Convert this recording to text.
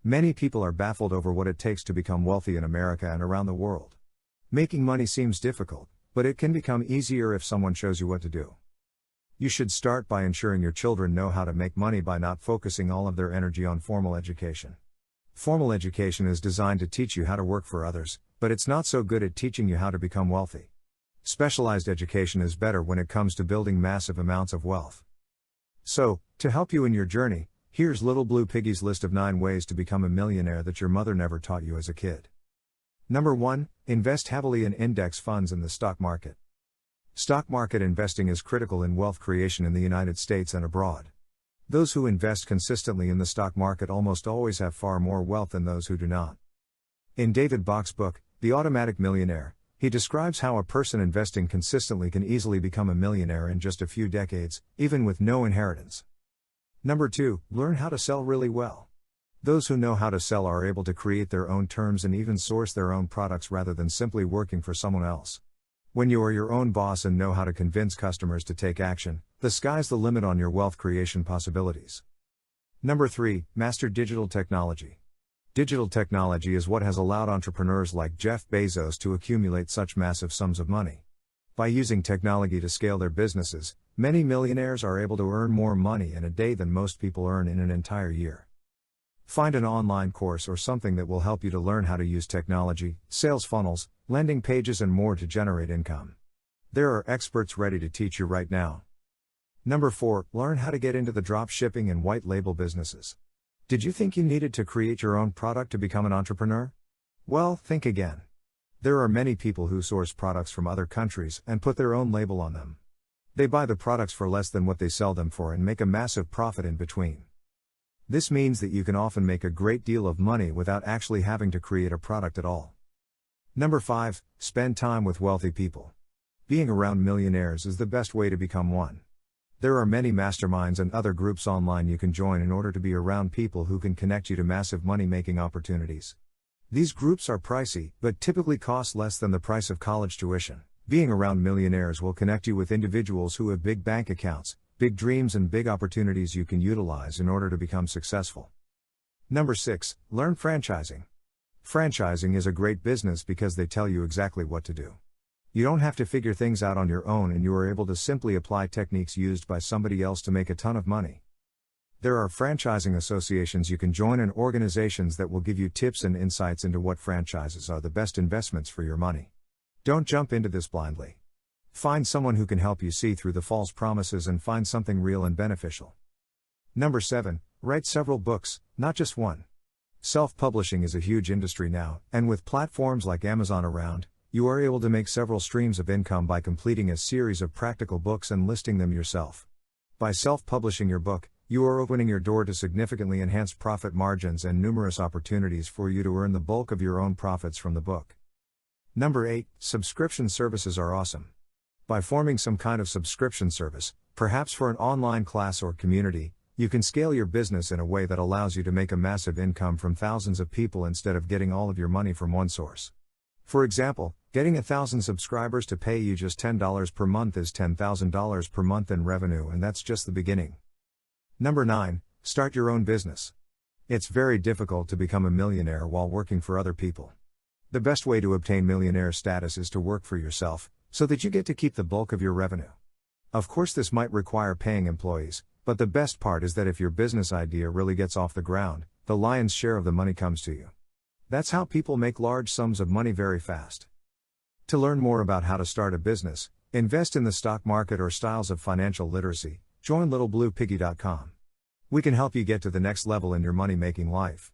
Many people are baffled over what it takes to become wealthy in America and around the world. Making money seems difficult, but it can become easier if someone shows you what to do. You should start by ensuring your children know how to make money by not focusing all of their energy on formal education. Formal education is designed to teach you how to work for others, but it's not so good at teaching you how to become wealthy. Specialized education is better when it comes to building massive amounts of wealth. So, to help you in your journey, here's Little Blue Piggy's list of 9 ways to become a millionaire that your mother never taught you as a kid. Number 1, invest heavily in index funds in the stock market. Stock market investing is critical in wealth creation in the United States and abroad. Those who invest consistently in the stock market almost always have far more wealth than those who do not. In David Bach's book, The Automatic Millionaire, he describes how a person investing consistently can easily become a millionaire in just a few decades, even with no inheritance. Number 2, learn how to sell really well. Those who know how to sell are able to create their own terms and even source their own products rather than simply working for someone else. When you are your own boss and know how to convince customers to take action, the sky's the limit on your wealth creation possibilities. Number 3, master digital technology. Digital technology is what has allowed entrepreneurs like Jeff Bezos to accumulate such massive sums of money. By using technology to scale their businesses, many millionaires are able to earn more money in a day than most people earn in an entire year. Find an online course or something that will help you to learn how to use technology, sales funnels, landing pages and more to generate income. There are experts ready to teach you right now. Number 4, learn how to get into the dropshipping and white label businesses. Did you think you needed to create your own product to become an entrepreneur? Well, think again. There are many people who source products from other countries and put their own label on them. They buy the products for less than what they sell them for and make a massive profit in between. This means that you can often make a great deal of money without actually having to create a product at all. Number 5, spend time with wealthy people. Being around millionaires is the best way to become one. There are many masterminds and other groups online you can join in order to be around people who can connect you to massive money-making opportunities. These groups are pricey, but typically cost less than the price of college tuition. Being around millionaires will connect you with individuals who have big bank accounts, big dreams and big opportunities you can utilize in order to become successful. Number 6, learn franchising. Franchising is a great business because they tell you exactly what to do. You don't have to figure things out on your own and you are able to simply apply techniques used by somebody else to make a ton of money. There are franchising associations you can join and organizations that will give you tips and insights into what franchises are the best investments for your money. Don't jump into this blindly. Find someone who can help you see through the false promises and find something real and beneficial. Number 7, write several books, not just one. Self-publishing is a huge industry now, and with platforms like Amazon around, you are able to make several streams of income by completing a series of practical books and listing them yourself. By self-publishing your book, you are opening your door to significantly enhanced profit margins and numerous opportunities for you to earn the bulk of your own profits from the book. Number 8, subscription services are awesome. By forming some kind of subscription service, perhaps for an online class or community, you can scale your business in a way that allows you to make a massive income from thousands of people instead of getting all of your money from one source. For example, getting 1,000 subscribers to pay you just $10 per month is $10,000 per month in revenue, and that's just the beginning. Number 9, start your own business. It's very difficult to become a millionaire while working for other people. The best way to obtain millionaire status is to work for yourself, so that you get to keep the bulk of your revenue. Of course, this might require paying employees, but the best part is that if your business idea really gets off the ground, the lion's share of the money comes to you. That's how people make large sums of money very fast. To learn more about how to start a business, invest in the stock market or styles of financial literacy, join littlebluepiggy.com. We can help you get to the next level in your money-making life.